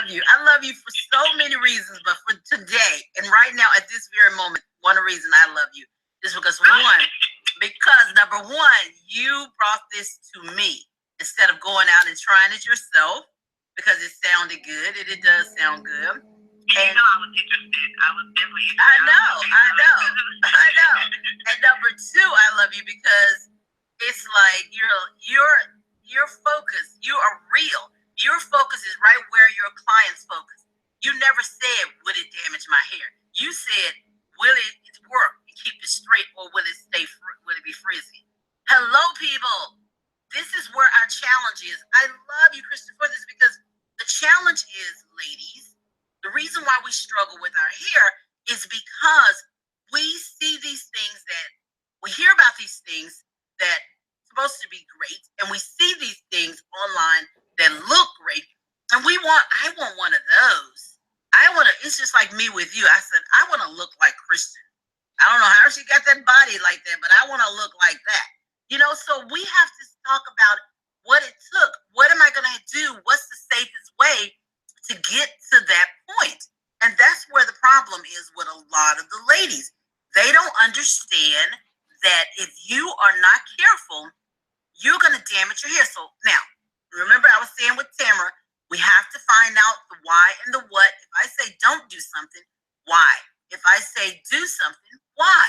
love you. I love you for so many reasons, but for today and right now at this very moment, one reason I love you is because number one, you brought this to me instead of going out and trying it yourself because it sounded good and it does sound good. And I was interested. I was definitely interested. I know. And number two, I love you because it's like you're focused. You are real. Your focus is right where your client's focus. You never said, "Would it damage my hair?" You said, "Will it work and keep it straight, or will it will it be frizzy?" Hello, people. This is where our challenge is. I love you, Kristen, for this because the challenge is, ladies, the reason why we struggle with our hair is because we see these things that we hear about these things that are supposed to be great, and we see these things online that look great, and I want one of those. It's just like me with you. I said, I want to look like Kristen. I don't know how she got that body like that, but I want to look like that. So we have to talk about what it took. What am I going to do? What's the safest way to get to that point? And that's where the problem is with a lot of the ladies. They don't understand that if you are not careful, you're going to damage your hair. So now, remember I was saying with Tamara, we have to find out the why and the what. If I say don't do something, why? If I say do something, why?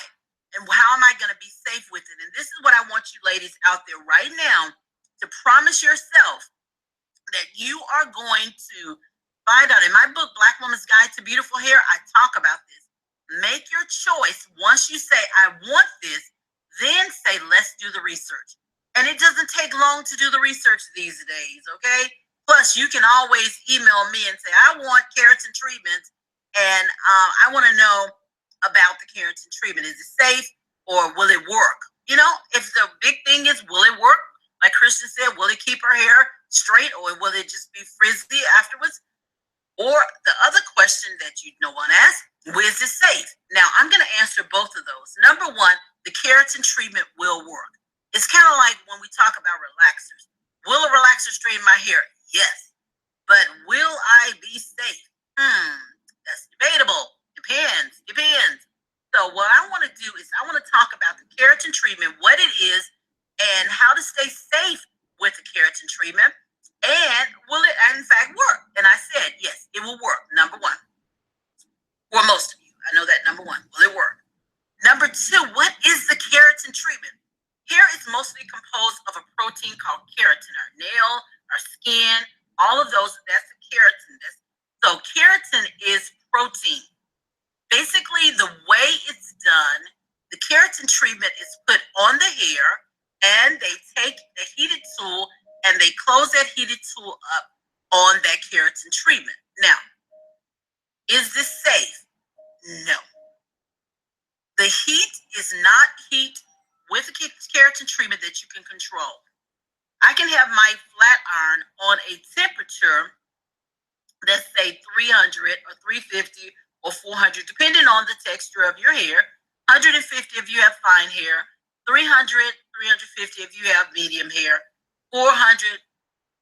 And how am I going to be safe with it? And this is what I want you ladies out there right now to promise yourself that you are going to find out. In my book, Black Woman's Guide to Beautiful Hair, I talk about this. Make your choice. Once you say, I want this, then say, let's do the research. And it doesn't take long to do the research these days, okay? Plus, you can always email me and say, I want keratin treatment, and I want to know about the keratin treatment. Is it safe, or will it work? If the big thing is, will it work? Like Kristen said, will it keep her hair straight, or will it just be frizzy afterwards? Or the other question that no one asked, is it safe? Now, I'm going to answer both of those. Number one, the keratin treatment will work. It's kind of like when we talk about relaxers. Will a relaxer straighten my hair? Yes. But will I be safe? That's debatable. Depends. So what I want to do is I want to talk about the keratin treatment, what it is, and how to stay safe with the keratin treatment. And will it, in fact, work? And I said, yes, it will work. Number one. For most of you. I know that number one. Will it work? Number two, what is the keratin treatment? Hair is mostly composed of a protein called keratin. Our nail, our skin, all of those, that's the keratin. So keratin is protein. Basically, the way it's done, the keratin treatment is put on the hair, and they take a heated tool and they close that heated tool up on that keratin treatment. Now, is this safe? No. The heat is not heat with the keratin treatment that you can control. I can have my flat iron on a temperature, let's say 300 or 350 or 400, depending on the texture of your hair. 150 if you have fine hair, 300, 350 if you have medium hair, 400,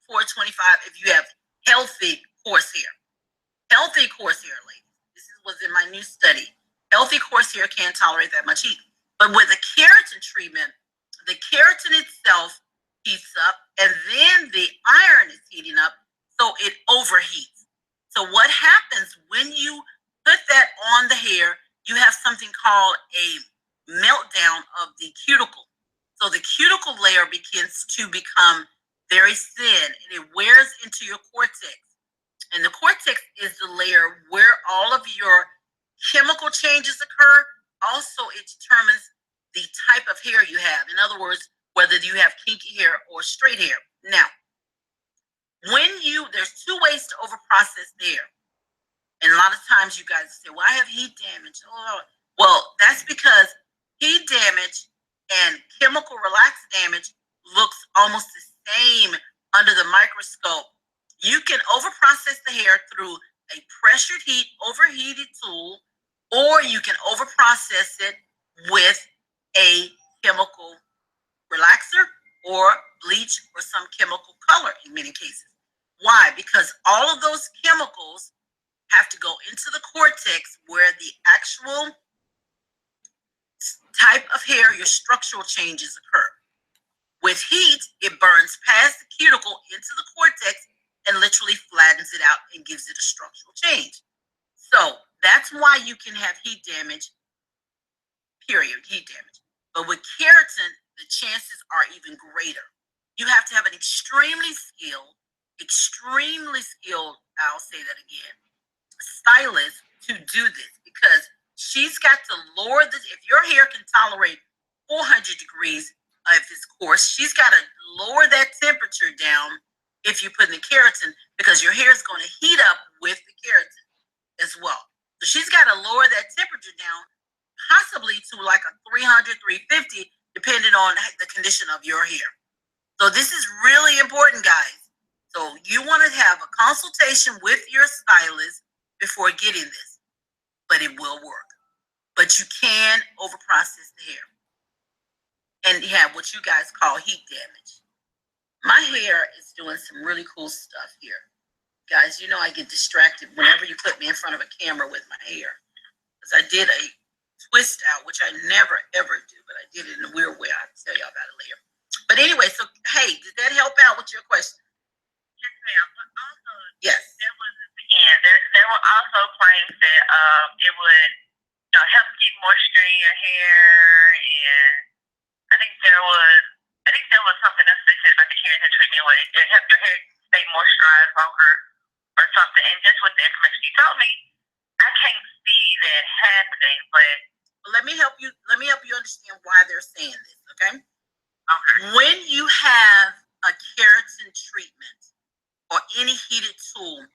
425 if you have healthy coarse hair. Healthy coarse hair, ladies. This was in my new study. Healthy coarse hair can't tolerate that much heat. But with the keratin treatment, the keratin itself heats up, and then the iron is heating up, so it overheats. So what happens when you put that on the hair, you have something called a meltdown of the cuticle. So the cuticle layer begins to become very thin, and it wears into your cortex. And the cortex is the layer where all of your chemical changes occur. Also, it determines the type of hair you have. In other words, whether you have kinky hair or straight hair. Now, there's two ways to overprocess the hair. And a lot of times you guys say, well, I have heat damage. Oh, well, that's because heat damage and chemical relax damage looks almost the same under the microscope. You can overprocess the hair through a pressured heat, overheated tool, or you can overprocess it with a chemical relaxer or bleach or some chemical color in many cases. Why? Because all of those chemicals have to go into the cortex where the actual type of hair, your structural changes occur. With heat, it burns past the cuticle into the cortex and literally flattens it out and gives it a structural change. So that's why you can have heat damage, period, heat damage. But with keratin, the chances are even greater. You have to have an extremely skilled, I'll say that again, stylist to do this, because she's got to lower this. If your hair can tolerate 400 degrees of its course, she's got to lower that temperature down if you put in the keratin, because your hair is going to heat up with the keratin as well. So she's got to lower that temperature down, possibly to like a 300, 350, depending on the condition of your hair. So this is really important, guys. So you want to have a consultation with your stylist before getting this, but it will work. But you can overprocess the hair and have what you guys call heat damage. My hair is doing some really cool stuff here. Guys, you know I get distracted whenever you put me in front of a camera with my hair. Because I did a twist out, which I never ever do, but I did it in a weird way. I'll tell y'all about it later. But anyway, so hey, did that help out with your question? Yes, ma'am. But also, Yes. there was again, there were also claims that it would help keep moisture in your hair, and I think there was something else they said about the keratin treatment where it helped your hair stay moisturized longer or something. And just with the information you told me, I can't see that happening. But let me help you understand why they're saying this, okay? Okay. When you have a keratin treatment or any heated tool,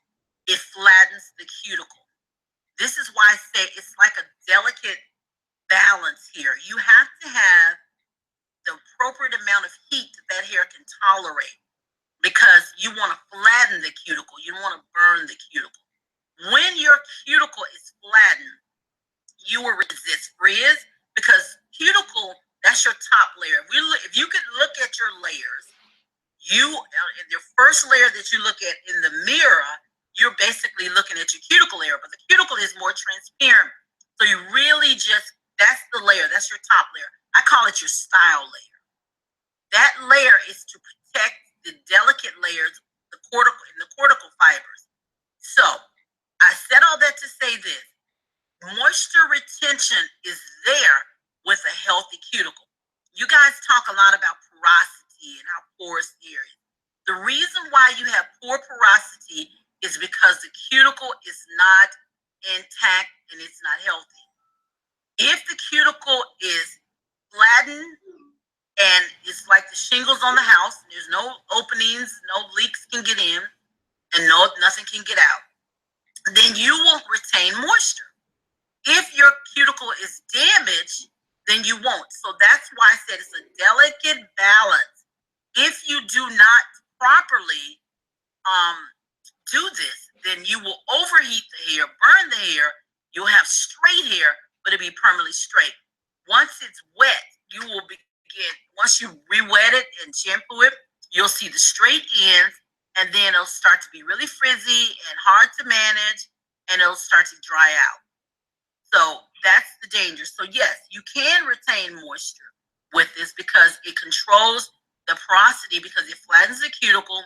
it flattens the cuticle. This is why I say it's like a delicate balance here. You have to have the appropriate amount of heat that hair can tolerate, because you want to flatten the cuticle. You don't want to burn the cuticle. When your cuticle is flattened, you will resist frizz, because cuticle, that's your top layer. If you could look at your layers, your first layer that you look at in the mirror, you're basically looking at your cuticle layer, but the cuticle is more transparent. So you really that's the layer, that's your top layer. I call it your style layer. That layer is to protect the delicate layers, the cortical fibers. So I said all that to say this. Moisture retention is there with a healthy cuticle. You guys talk a lot about porosity and how porous the hair is. The reason why you have poor porosity is because the cuticle is not intact and it's not healthy. If the cuticle is flattened and it's like the shingles on the house, there's no openings, no leaks can get in, and nothing can get out, then you won't retain moisture. If your cuticle is damaged, then you won't. So that's why I said it's a delicate balance. If you do not properly do this, then you will overheat the hair, burn the hair. You'll have straight hair, but it'll be permanently straight. Once it's wet, you will once you re-wet it and shampoo it, you'll see the straight ends, and then it'll start to be really frizzy and hard to manage, and it'll start to dry out. So that's the danger. So yes, you can retain moisture with this because it controls the porosity, because it flattens the cuticle,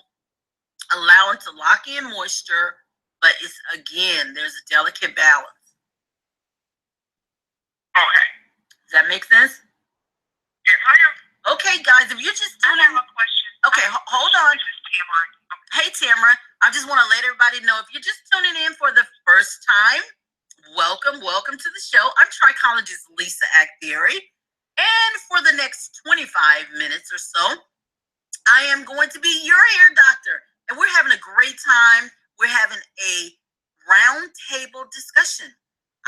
allowing to lock in moisture, but it's, again, there's a delicate balance. Okay. Does that make sense? Yes, ma'am. Okay, guys, if you're just I have a question. Okay, hold on. This is Tamara. Hey, Tamara, I just want to let everybody know, if you're just tuning in for the first time, welcome to the show. I'm Trichologist Lisa Akbari, and for the next 25 minutes or so, I am going to be your hair doctor, and we're having a great time. We're having a round table discussion.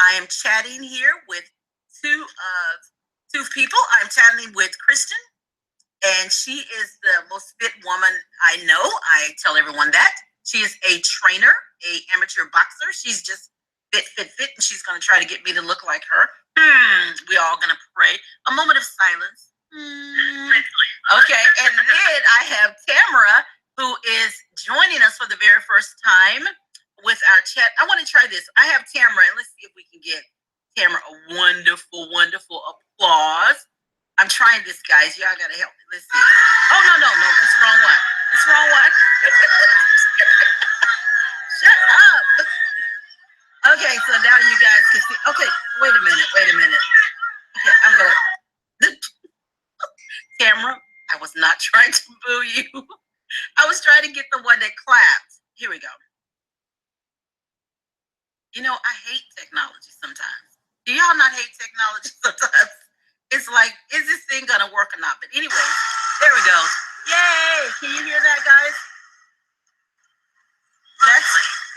I am chatting here with two people. I'm chatting with Kristen, and she is the most fit woman I know. I tell everyone that. She is a trainer, a amateur boxer. She's just fit, and she's going to try to get me to look like her. We all going to pray. A moment of silence. Okay, and then I have Tamara, who is joining us for the very first time with our chat. I want to try this. I have Tamara, and let's see if we can get Tamara a wonderful, wonderful applause. I'm trying this, guys. Y'all gotta help me. Let's see. Oh no, that's the wrong one. That's the wrong one. Shut up. Okay, so now you guys can see. Okay, wait a minute. Okay, I'm gonna. Tamara, I was not trying to boo you. I was trying to get the one that clapped. Here we go. You know, I hate technology sometimes. Do y'all not hate technology sometimes? It's like, is this thing gonna work or not? But anyway, there we go. Yay! Can you hear that, guys? That's,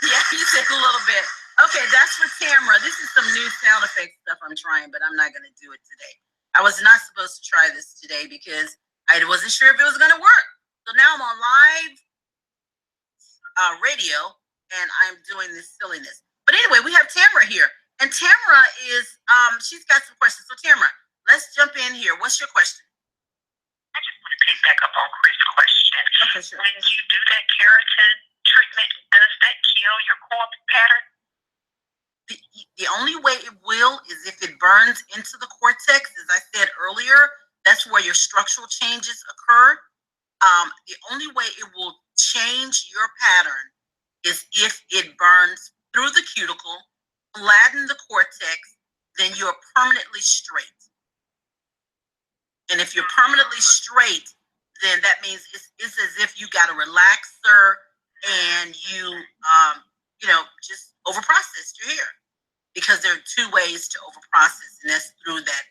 yeah, you said a little bit. Okay, that's for Tamara. This is some new sound effect stuff I'm trying, but I'm not gonna do it today. I was not supposed to try this today because I wasn't sure if it was gonna work. So now I'm on live radio and I'm doing this silliness. But anyway, we have Tamara here. And Tamara is, she's got some questions. So Tamara, let's jump in here. What's your question? I just want to pick back up on Chris' question. Okay, sure. When you do that keratin treatment, does that kill your core pattern? The only way it will is if it burns into the cortex. As I said earlier, that's where your structural changes occur. The only way it will change your pattern is if it burns through the cuticle, flatten the cortex, then you're permanently straight. And if you're permanently straight, then that means it's as if you got a relaxer and you just overprocessed your hair. Because there are two ways to overprocess, and that's through that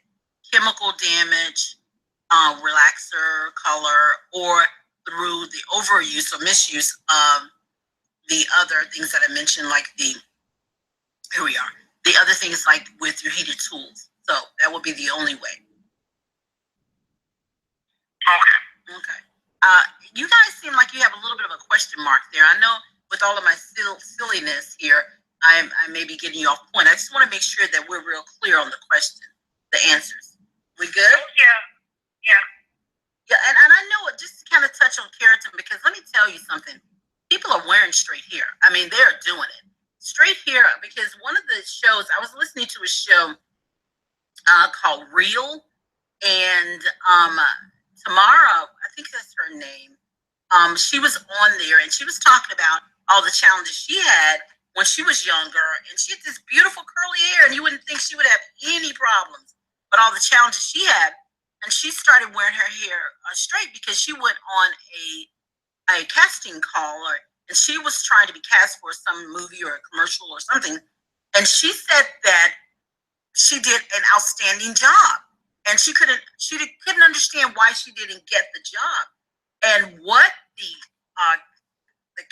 chemical damage, relaxer, color, or through the overuse or misuse of the other things that I mentioned, like here we are. The other thing is like with your heated tools. So that would be the only way. Okay. You guys seem like you have a little bit of a question mark there. I know with all of my silliness here, I may be getting you off point. I just want to make sure that we're real clear on the question, the answers. We good? Yeah, and I know it, just to kind of touch on keratin, because let me tell you something. People are wearing straight hair. I mean, they're doing it. Straight hair, because one of the shows, I was listening to a show called Real, and Tamara, I think that's her name, she was on there, and she was talking about all the challenges she had when she was younger, and she had this beautiful curly hair, and you wouldn't think she would have any problems, but all the challenges she had, and she started wearing her hair straight because she went on a casting call, and she was trying to be cast for some movie or a commercial or something, and she said that she did an outstanding job, and she couldn't understand why she didn't get the job, and what the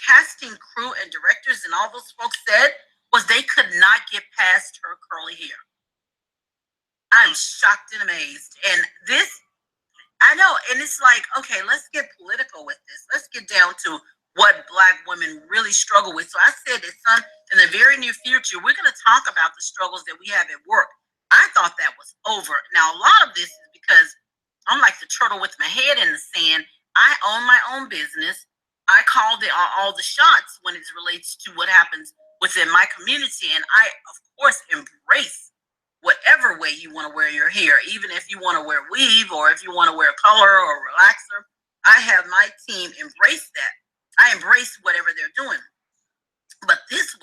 casting crew and directors and all those folks said was they could not get past her curly hair. I'm shocked and amazed. And this, I know, and it's like, okay, let's get political with this. Let's get down to what Black women really struggle with. So I said that in the very near future, we're going to talk about the struggles that we have at work. I thought that was over. Now, a lot of this is because I'm like the turtle with my head in the sand. I own my own business. I call all the shots when it relates to what happens within my community. And I, of course, embrace whatever way you want to wear your hair, even if you want to wear weave or if you want to wear color or relaxer. I have my team embrace that. I embrace whatever they're doing. But this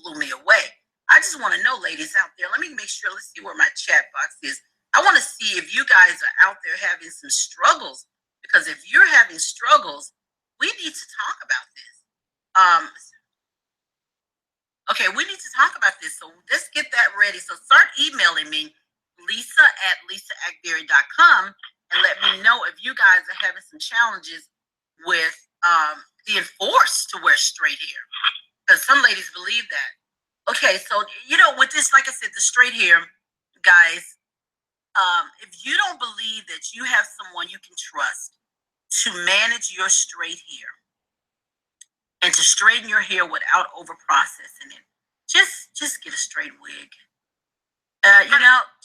blew me away. I just want to know, ladies out there, let me make sure, let's see where my chat box is. I want to see if you guys are out there having some struggles, because if you're having struggles, we need to talk about this. Okay, we need to talk about this. So let's get that ready. So start emailing me, lisa@lisaakbari.com, and let me know if you guys are having some challenges with being forced to wear straight hair. Because some ladies believe that. Okay, so, with this, like I said, the straight hair, guys, if you don't believe that you have someone you can trust to manage your straight hair and to straighten your hair without over processing it, just get a straight wig.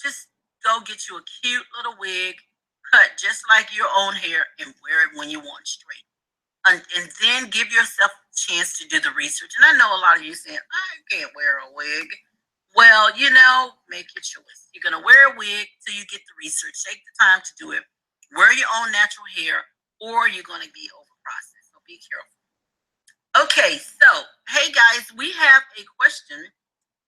Just go get you a cute little wig, cut just like your own hair, and wear it when you want straight. and then give yourself a chance to do the research. And I know a lot of you saying, I can't wear a wig. Well, make your choice. You're going to wear a wig till you get the research. Take the time to do it. Wear your own natural hair, or you're going to be overprocessed. So be careful. Okay, so hey guys, we have a question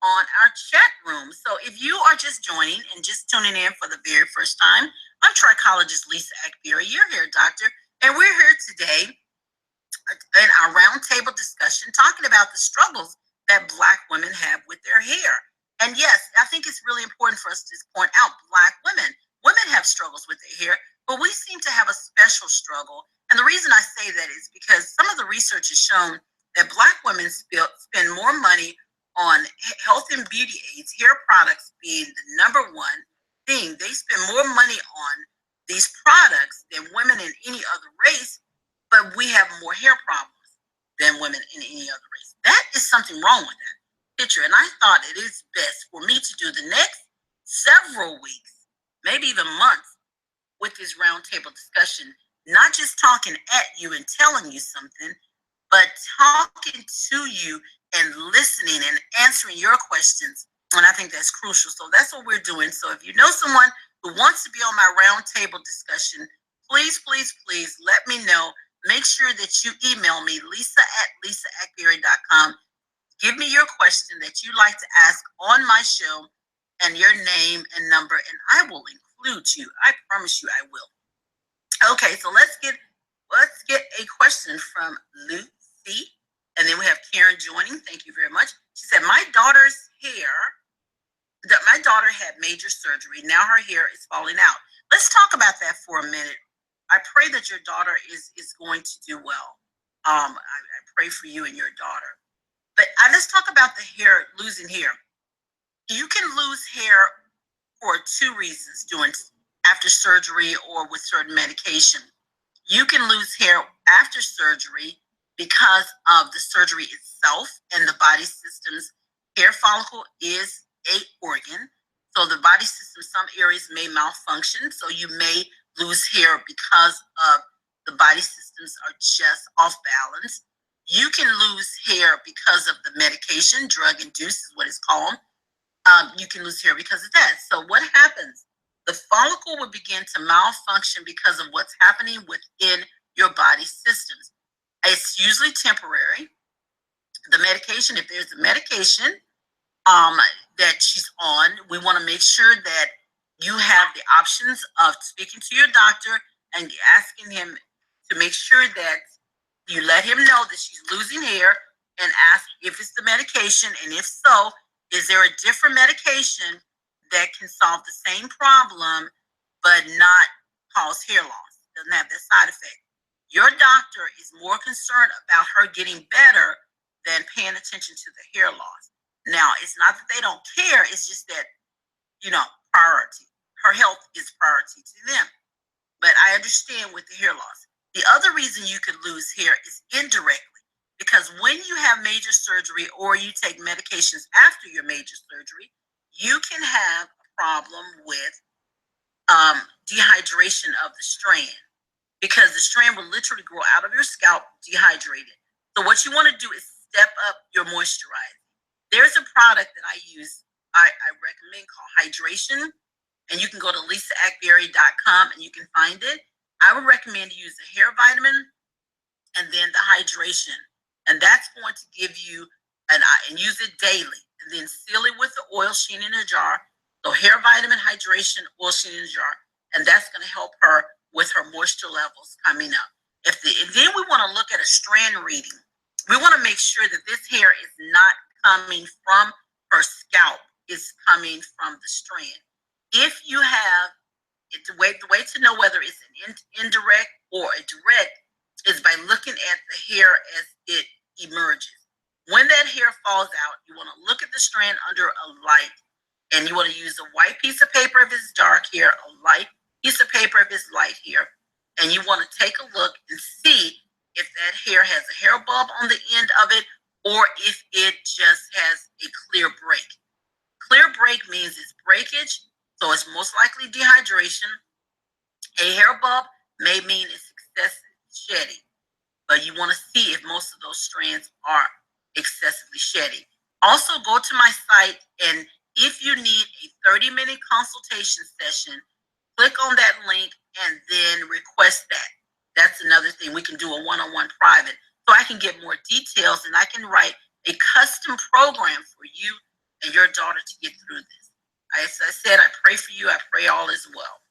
on our chat room. So if you are just joining and just tuning in for the very first time, I'm Trichologist Lisa Akbari, your hair doctor, and we're here today in our roundtable discussion talking about the struggles that Black women have with their hair. And yes, I think it's really important for us to point out Black women. Women have struggles with their hair, but we seem to have a special struggle. And the reason I say that is because some of the research has shown that Black women spend more money on health and beauty aids, hair products being the number one thing. They spend more money on these products than women in any other race, but we have more hair problems than women in any other race. That is something wrong with that picture. And I thought it is best for me to do the next several weeks, maybe even months, with this roundtable discussion, not just talking at you and telling you something, but talking to you and listening and answering your questions. And I think that's crucial. So that's what we're doing. So if you know someone who wants to be on my roundtable discussion, please, please, please let me know. Make sure that you email me, lisa@lisaakbari.com. Give me your question that you'd like to ask on my show and your name and number, and I will include you. I promise you I will. Okay, so let's get a question from Lucy. And then we have Karen joining. Thank you very much. She said, my daughter had major surgery. Now her hair is falling out. Let's talk about that for a minute. I pray that your daughter is going to do well. I pray for you and your daughter. But let's talk about the hair, losing hair. You can lose hair for two reasons after surgery or with certain medication. You can lose hair after surgery because of the surgery itself and the body system's hair follicle is an organ. So the body system, some areas may malfunction. So you may lose hair because of the body systems are just off balance. You can lose hair because of the medication, drug induced is what it's called. You can lose hair because of that. So what happens? The follicle will begin to malfunction because of what's happening within your body systems. It's usually temporary. The medication, if there's a medication that she's on, we want to make sure that you have the options of speaking to your doctor and asking him to make sure that you let him know that she's losing hair and ask if it's the medication, and if so, is there a different medication that can solve the same problem but not cause hair loss? Doesn't have that side effect. Your doctor is more concerned about her getting better than paying attention to the hair loss. Now, it's not that they don't care, it's just that, priority. Her health is priority to them. But I understand with the hair loss. The other reason you could lose hair is indirectly, because when you have major surgery or you take medications after your major surgery, you can have a problem with dehydration of the strand, because the strand will literally grow out of your scalp dehydrated. So what you want to do is step up your moisturizer. There's a product that I use, I recommend, called Hydration, and you can go to lisaakbari.com and you can find it. I would recommend you use the hair vitamin and then the hydration, and that's going to give you and use it daily, and then seal it with the oil sheen in a jar. So hair vitamin, hydration, oil sheen in a jar, and that's going to help her with her moisture levels coming up. And then we want to look at a strand reading. We want to make sure that this hair is not coming from her scalp, it's coming from the strand. If you have the way to know whether it's an indirect or a direct is by looking at the hair as it emerges. When that hair falls out, you want to look at the strand under a light, and you want to use a white piece of paper if it's dark hair, a light piece of paper if it's light hair, and you want to take a look and see if that hair has a hair bulb on the end of it or if it just has a clear break. Clear break means it's breakage, so it's most likely dehydration. A hair bulb may mean it's excessive shedding. but you want to see if most of those strands are excessively shedding. Also, go to my site, and if you need a 30-minute consultation session, click on that link and then request that. That's another thing. We can do a one-on-one private, so I can get more details and I can write a custom program for you and your daughter to get through this. As I said, I pray for you. I pray all is well.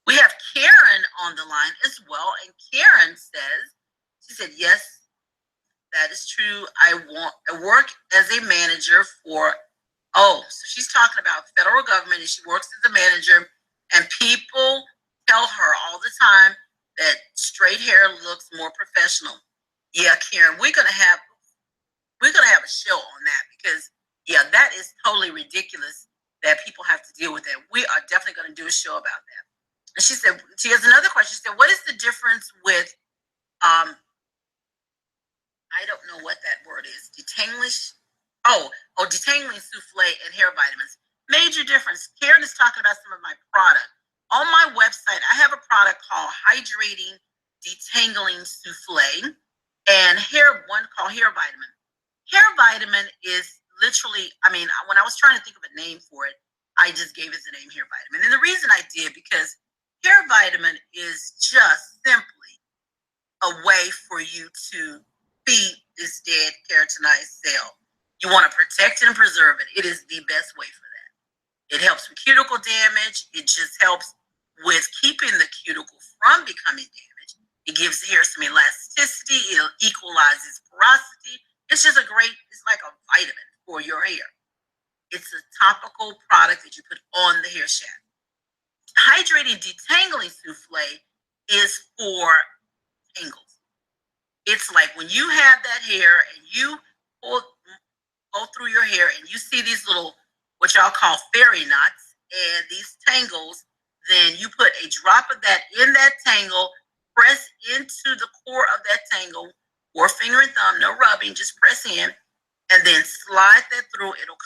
We have Karen on the line as well, and Karen says, she said, yes, that is true. I work as a manager for, so she's talking about federal government, and she works as a manager, and people tell her all the time that straight hair looks more professional. Yeah, Karen, we're gonna have a show on that, because that is totally ridiculous that people have to deal with that. We are definitely going to do a show about that. And she said, she has another question. She said, what is the difference with I don't know what that word is. Detangling souffle and hair vitamins. Major difference. Karen is talking about some of my product. On my website, I have a product called Hydrating Detangling Souffle and one called Hair Vitamin. Hair Vitamin is literally, when I was trying to think of a name for it, I just gave it the name Hair Vitamin. And the reason I did, because Hair Vitamin is just simply a way for you to feed this dead keratinized cell. You want to protect it and preserve it. It is the best way for that. It helps with cuticle damage. It just helps with keeping the cuticle from becoming damaged. It gives the hair some elasticity. It equalizes porosity. It's just it's like a vitamin for your hair. It's a topical product that you put on the hair shaft. Hydrating Detangling Souffle is for tangles. It's like when you have that hair and you go through your hair and you see these little, what y'all call fairy knots and these tangles, then you put a drop of that in that tangle, press into the core of that tangle, or finger and thumb, no rubbing, just press in, and then slide that through. It'll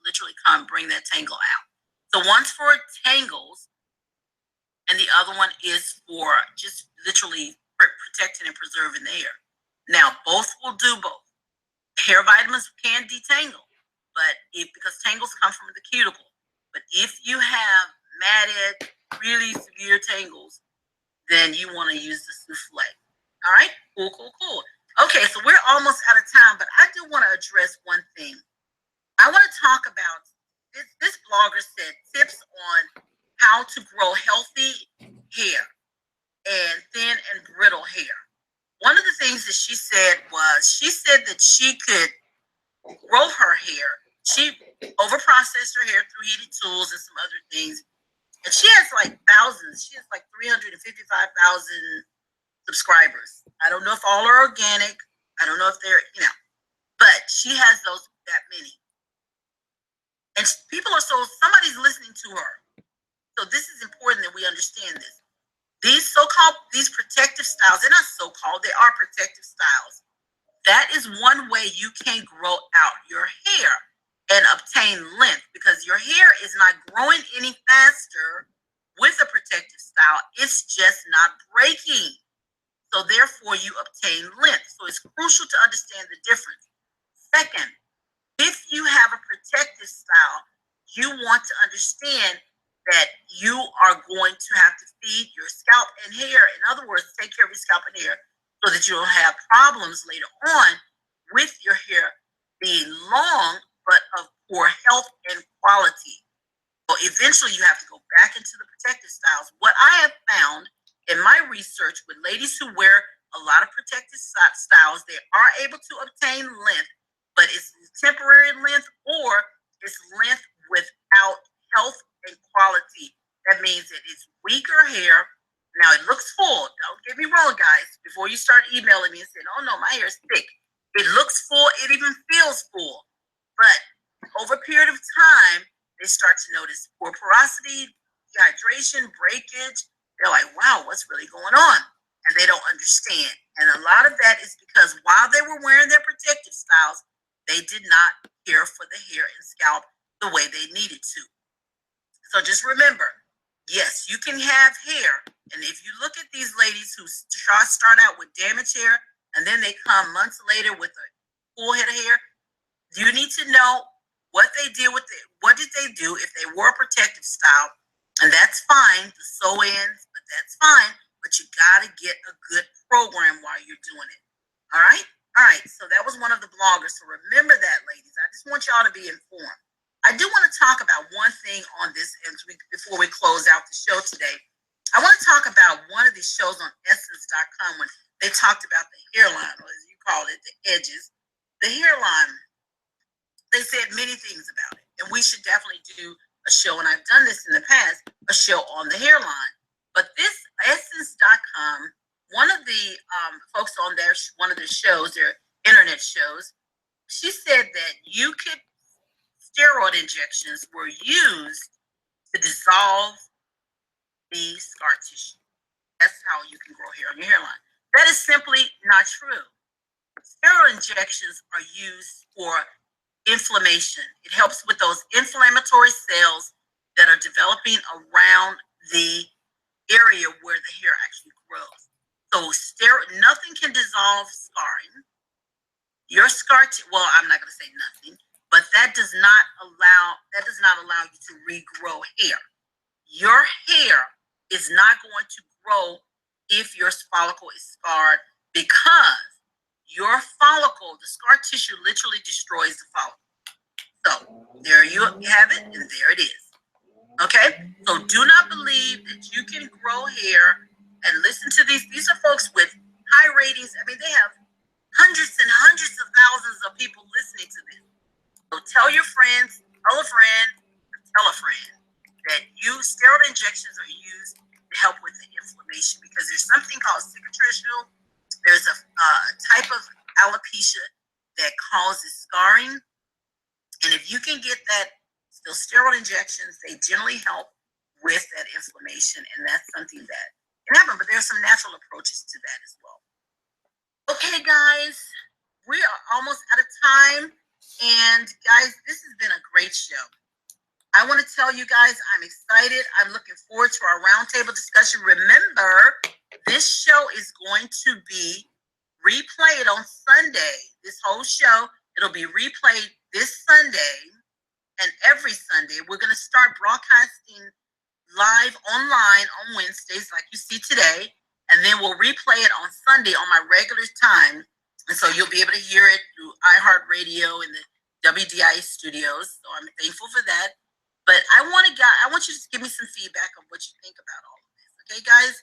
literally bring that tangle out. So one's for tangles, and the other one is for just literally protecting and preserving the hair. Now, both will do both. Hair vitamins can detangle, but because tangles come from the cuticle. But if you have matted, really severe tangles, then you want to use the souffle. All right? Cool. Okay, so we're almost out of time, but I do want to address one thing. I want to talk about this blogger said tips on how to grow healthy hair and thin and brittle hair. One of the things that she said that she could grow her hair. She overprocessed her hair through heated tools and some other things. And she has like thousands. She has like 355,000 subscribers. I don't know if all are organic. I don't know if they're, but she has that many. And somebody's listening to her. So this is important that we understand this. These protective styles, they're not so-called, they are protective styles. That is one way you can grow out your hair and obtain length, because your hair is not growing any faster with a protective style. It's just not breaking. So therefore you obtain length. So it's crucial to understand the difference. Second, if you have a protective style, you want to understand that you are going to have to feed your scalp and hair. In other words, take care of your scalp and hair so that you don't have problems later on with your hair being long but of poor health and quality. So eventually you have to go back into the protective styles. What I have found in my research with ladies who wear a lot of protective styles, they are able to obtain length, but it's temporary length or it's length without health and quality. That means that it's weaker hair. Now it looks full. Don't get me wrong, guys. Before you start emailing me and saying, "Oh no, my hair is thick," it looks full. It even feels full. But over a period of time, they start to notice poor porosity, dehydration, breakage. They're like, "Wow, what's really going on?" And they don't understand. And a lot of that is because while they were wearing their protective styles, they did not care for the hair and scalp the way they needed to. So just remember, yes, you can have hair. And if you look at these ladies who start out with damaged hair, and then they come months later with a full head of hair, you need to know what they did with it. What did they do if they wore a protective style? And that's fine, the sew-ins, but that's fine. But you got to get a good program while you're doing it. All right? All right. So that was one of the bloggers. So remember that, ladies. I just want y'all to be informed. I do want to talk about one thing on this before we close out the show today. I want to talk about one of these shows on Essence.com when they talked about the hairline, or as you call it, the edges. The hairline. They said many things about it, and we should definitely do a show, and I've done this in the past, a show on the hairline. But this Essence.com, one of the folks on there, one of their shows, their internet shows, she said that steroid injections were used to dissolve the scar tissue. That's how you can grow hair on your hairline. That is simply not true. Steroid injections are used for inflammation. It helps with those inflammatory cells that are developing around the area where the hair actually grows. So nothing can dissolve scarring. Your well, I'm not going to say nothing, but that does not allow you to regrow hair. Your hair is not going to grow if your follicle is scarred, because your follicle, the scar tissue, literally destroys the follicle. So there you have it, and there it is. Okay? So do not believe that you can grow hair. And listen to these. These are folks with high ratings. I mean, they have hundreds and hundreds of thousands of people listening to this. So tell your friends, tell a friend that steroid injections are used to help with the inflammation, because there's something called cicatricial. There's a type of alopecia that causes scarring. And if you can get that, those steroid injections, they generally help with that inflammation. And that's something that can happen. But there's some natural approaches to that as well. Okay, guys, we are almost out of time. And guys, this has been a great show. I want to tell you guys, I'm excited. I'm looking forward to our roundtable discussion. Remember, this show is going to be replayed on Sunday. This whole show, it'll be replayed this Sunday and every Sunday. We're going to start broadcasting live online on Wednesdays, like you see today, and then we'll replay it on Sunday on my regular time. And so you'll be able to hear it through iHeartRadio and the WDI studios. So I'm thankful for that. But I want you to just give me some feedback on what you think about all of this. Okay, guys?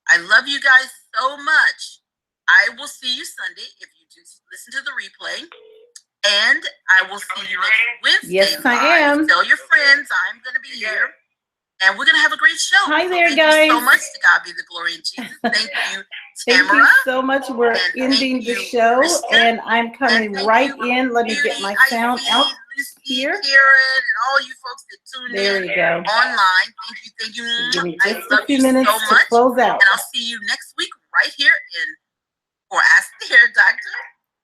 I love you guys so much. I will see you Sunday if you do listen to the replay. And I will see you next Wednesday. Yes, I am. Tell your friends I'm going to be here. And we're going to have a great show. Hi there, thank guys. Thank you so much. To God be the glory in Jesus. Thank you, Tamara. Thank you so much. We're ending the show, and I'm coming right in. Let me get my sound out here. Karen, and all you folks that tuned there in you go. Online. Thank you. Give me just a few minutes so to close out. And I'll see you next week right here for Ask the Hair Doctor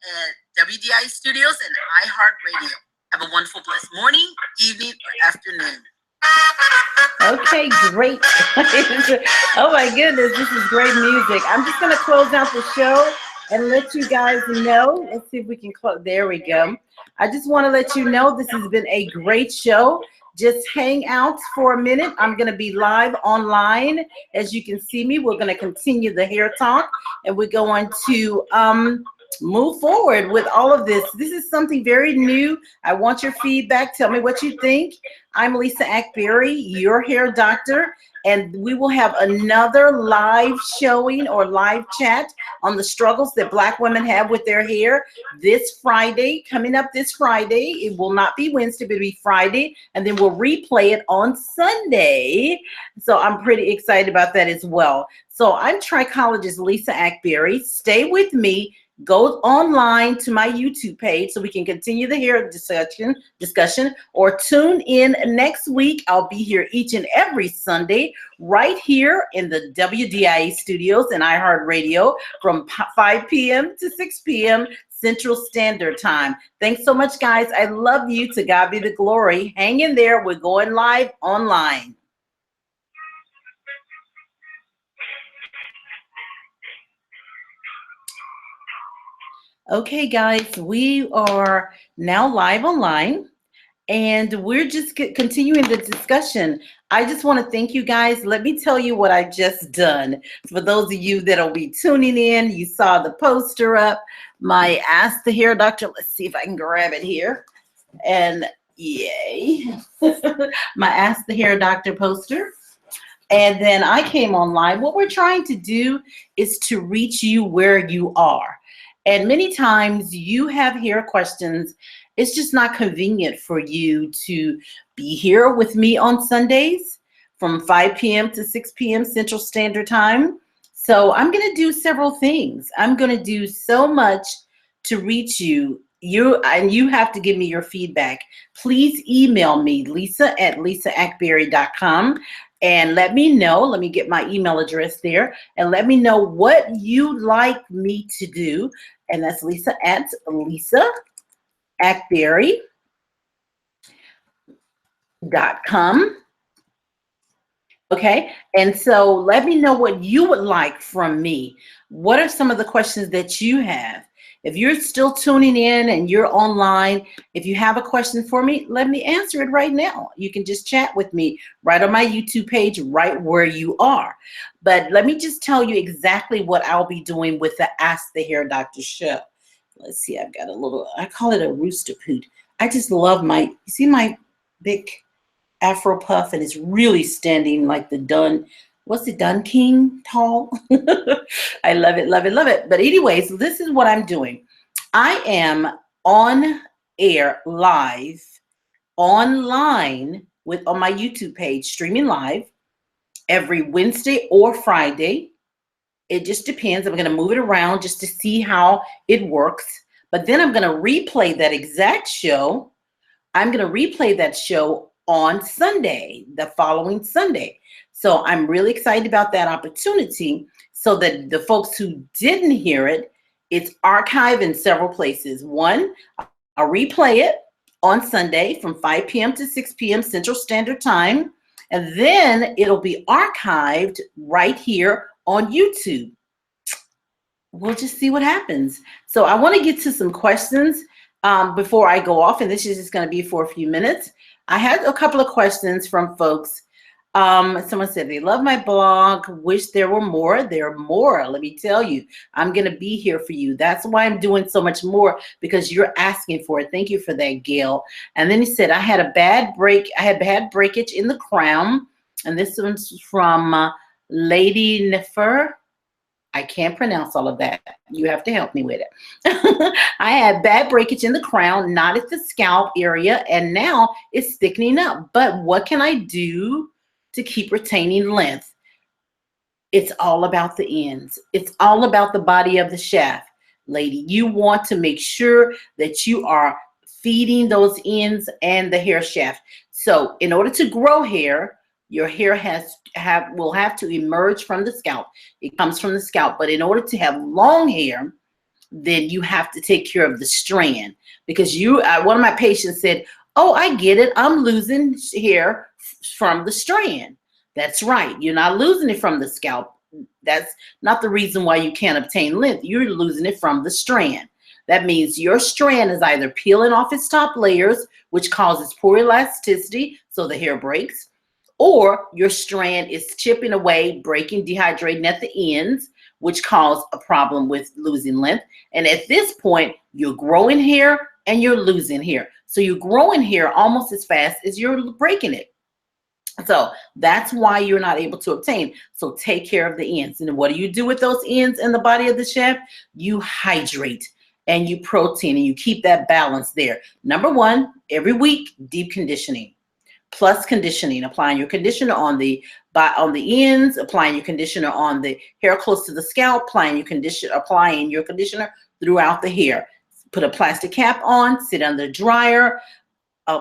at WDI Studios and iHeartRadio. Have a wonderful, blessed morning, evening, or afternoon. Okay, great. Oh my goodness, this is great music. I'm just going to close out the show and let you guys know. Let's see if we can close. There we go. I just want to let you know this has been a great show. Just hang out for a minute. I'm going to be live online. As you can see me, we're going to continue the hair talk, and we're going to move forward with all of this. This is something very new. I want your feedback. Tell me what you think. I'm Lisa Akbari, your hair doctor, and we will have another live showing or live chat on the struggles that Black women have with their hair this Friday, coming up this Friday. It will not be Wednesday, but it'll be Friday, and then we'll replay it on Sunday. So I'm pretty excited about that as well. So I'm Trichologist Lisa Akbari. Stay with me. Go online to my YouTube page so we can continue the hair discussion, or tune in next week. I'll be here each and every Sunday right here in the WDIA studios and iHeartRadio from 5 p.m. to 6 p.m. Central Standard Time. Thanks so much, guys. I love you. To God be the glory. Hang in there. We're going live online. Okay, guys, we are now live online. And we're just continuing the discussion. I just want to thank you guys. Let me tell you what I just done. For those of you that'll be tuning in, you saw the poster up. My Ask the Hair Doctor. Let's see if I can grab it here. And yay. My Ask the Hair Doctor poster. And then I came online. What we're trying to do is to reach you where you are. And many times you have hair questions. It's just not convenient for you to be here with me on Sundays from 5 p.m. to 6 p.m. Central Standard Time. So I'm going to do several things. I'm going to do so much to reach you. You have to give me your feedback. Please email me, lisa@lisaakbari.com, and let me know. Let me get my email address there, and let me know what you'd like me to do. And that's lisa@lisaakbari.com. Okay, and so let me know what you would like from me. What are some of the questions that you have? If you're still tuning in and you're online, if you have a question for me, let me answer it right now. You can just chat with me right on my YouTube page, right where you are. But let me just tell you exactly what I'll be doing with the Ask the Hair Doctor show. Let's see, I've got a little, I call it a rooster poot. I just love my, you see my big Afro puff, and it's really standing like the Dun, what's the Dun King tall? I love it, love it, love it. But anyways, this is what I'm doing. I am on air live, online on my YouTube page, streaming live every Wednesday or Friday. It just depends. I'm going to move it around just to see how it works. But then I'm going to replay that exact show. I'm going to replay that show on Sunday, the following Sunday. So I'm really excited about that opportunity, so that the folks who didn't hear it, it's archived in several places. One, I'll replay it on Sunday from 5 p.m. to 6 p.m. Central Standard Time. And then it'll be archived right here on YouTube. We'll just see what happens. So I want to get to some questions before I go off, and this is just going to be for a few minutes. I had a couple of questions from folks. Someone said they love my blog, wish there were more. There are more. Let me tell you, I'm going to be here for you. That's why I'm doing so much more, because you're asking for it. Thank you for that, Gail. And then he said, I had bad breakage in the crown. And this one's from Lady Nefer. I can't pronounce all of that. You have to help me with it. I had bad breakage in the crown, not at the scalp area, and now it's thickening up. But what can I do to keep retaining length? It's all about the ends. It's all about the body of the shaft, lady. You want to make sure that you are feeding those ends and the hair shaft. So in order to grow hair, your hair will have to emerge from the scalp. It comes from the scalp. But in order to have long hair, then you have to take care of the strand. Because one of my patients said, oh, I get it. I'm losing hair from the strand. That's right. You're not losing it from the scalp. That's not the reason why you can't obtain length. You're losing it from the strand. That means your strand is either peeling off its top layers, which causes poor elasticity, so the hair breaks, or your strand is chipping away, breaking, dehydrating at the ends, which cause a problem with losing length. And at this point, you're growing hair and you're losing hair. So you're growing hair almost as fast as you're breaking it. So that's why you're not able to obtain. So take care of the ends. And what do you do with those ends in the body of the shaft? You hydrate and you protein, and you keep that balance there. Number one, every week, deep conditioning. Plus conditioning, applying your conditioner on the ends, applying your conditioner on the hair close to the scalp, applying your conditioner throughout the hair. Put a plastic cap on, sit under the dryer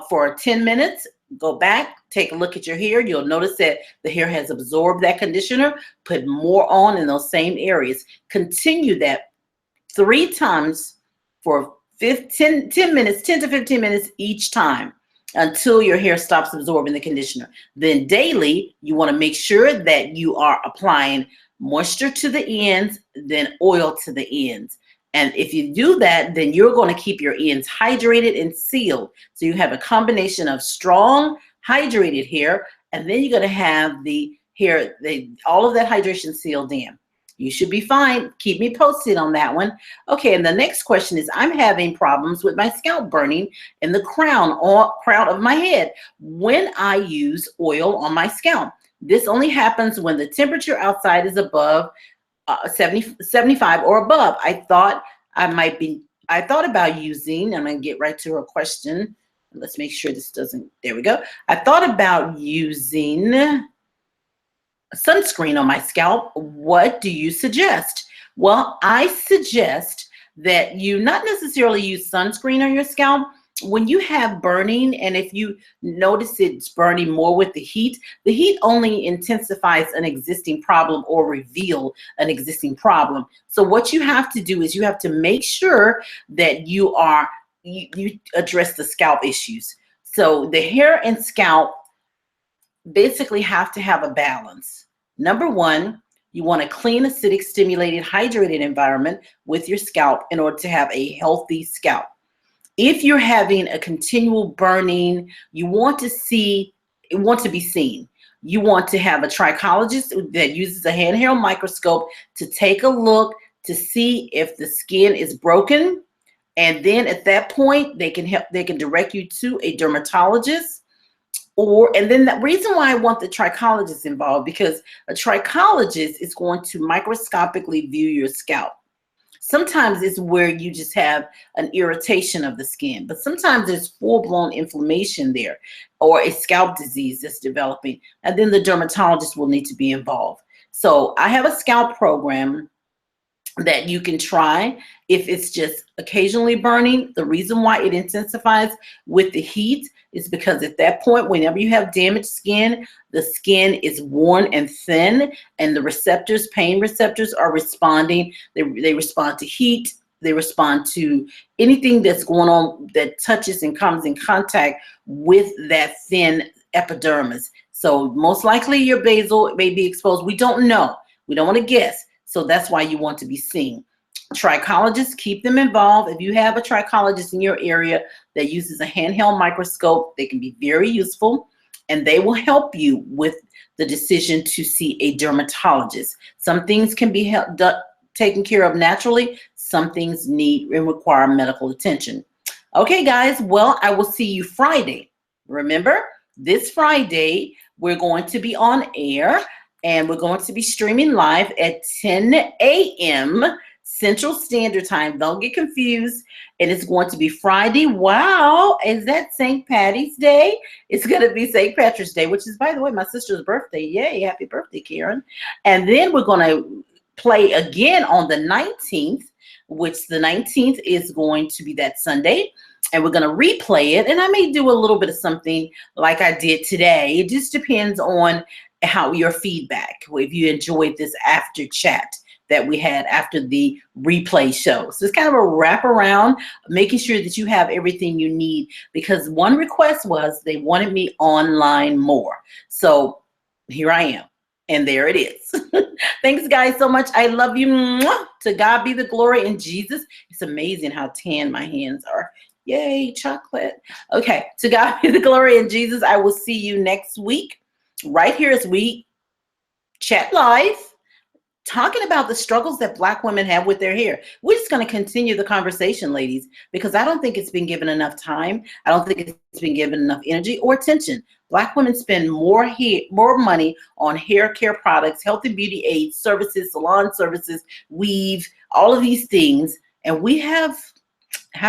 for 10 minutes, go back, take a look at your hair. You'll notice that the hair has absorbed that conditioner. Put more on in those same areas. Continue that 3 times for 10 to 15 minutes each time, until your hair stops absorbing the conditioner. Then daily, you want to make sure that you are applying moisture to the ends, then oil to the ends. And if you do that, then you're going to keep your ends hydrated and sealed. So you have a combination of strong, hydrated hair, and then you're going to have the hair, all of that hydration sealed in. You should be fine. Keep me posted on that one. Okay, and the next question is, I'm having problems with my scalp burning in the crown of my head when I use oil on my scalp. This only happens when the temperature outside is above 75 or above. I thought about using, I'm going to get right to her question. Let's make sure this doesn't, there we go. I thought about using sunscreen on my scalp. What do you suggest? Well, I suggest that you not necessarily use sunscreen on your scalp. When you have burning, and if you notice it's burning more with the heat only intensifies an existing problem or reveal an existing problem. So what you have to do is you have to make sure that you address the scalp issues. So the hair and scalp basically have to have a balance. Number one, you want a clean, acidic, stimulated, hydrated environment with your scalp in order to have a healthy scalp. If you're having a continual burning, you want to be seen. You want to have a trichologist that uses a handheld microscope to take a look to see if the skin is broken. And then at that point, they can direct you to a dermatologist. And then the reason why I want the trichologist involved, because a trichologist is going to microscopically view your scalp. Sometimes it's where you just have an irritation of the skin, but sometimes there's full-blown inflammation there or a scalp disease that's developing, and then the dermatologist will need to be involved. So I have a scalp program that you can try if it's just occasionally burning. The reason why it intensifies with the heat is because at that point, whenever you have damaged skin, the skin is worn and thin, and the pain receptors are responding. They respond to heat. They respond to anything that's going on that touches and comes in contact with that thin epidermis. So most likely your basal may be exposed. We don't know. We don't want to guess. So that's why you want to be seen. Trichologists, keep them involved. If you have a trichologist in your area that uses a handheld microscope, they can be very useful, and they will help you with the decision to see a dermatologist. Some things can be taken care of naturally. Some things need and require medical attention. Okay, guys, well, I will see you Friday. Remember, this Friday, we're going to be on air, and we're going to be streaming live at 10 a.m. Central Standard Time. Don't get confused. And it's going to be Friday. Wow. Is that St. Patty's Day? It's going to be St. Patrick's Day, which is, by the way, my sister's birthday. Yay. Happy birthday, Karen. And then we're going to play again on the 19th, which the 19th is going to be that Sunday. And we're going to replay it. And I may do a little bit of something like I did today. It just depends on how your feedback, if you enjoyed this after chat that we had after the replay show. So it's kind of a wraparound, making sure that you have everything you need, because one request was they wanted me online more. So here I am, and there it is. Thanks, guys, so much. I love you. Mwah! To God be the glory in Jesus. It's amazing how tan my hands are. Yay, chocolate. Okay, to God be the glory in Jesus. I will see you next week right here as we chat live, talking about the struggles that Black women have with their hair. We're just going to continue the conversation, ladies, because I don't think it's been given enough time. I don't think it's been given enough energy or attention. Black women spend more money on hair care products, health and beauty aids, services, salon services, weave, all of these things. And we have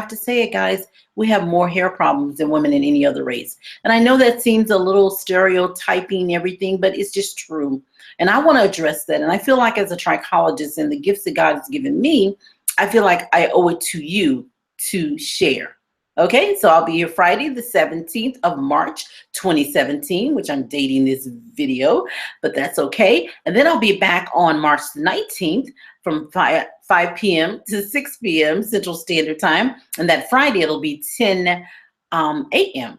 to say it, guys, we have more hair problems than women in any other race. And I know that seems a little stereotyping everything, but it's just true. And I want to address that. And I feel like as a trichologist and the gifts that God has given me, I feel like I owe it to you to share. Okay, so I'll be here Friday, the 17th of March, 2017, which I'm dating this video, but that's okay. And then I'll be back on March 19th from 5 p.m. to 6 p.m. Central Standard Time. And that Friday, it'll be 10 a.m.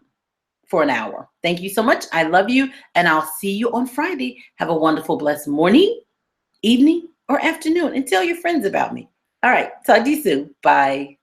for an hour. Thank you so much. I love you. And I'll see you on Friday. Have a wonderful, blessed morning, evening, or afternoon. And tell your friends about me. All right. Talk to you soon. Bye.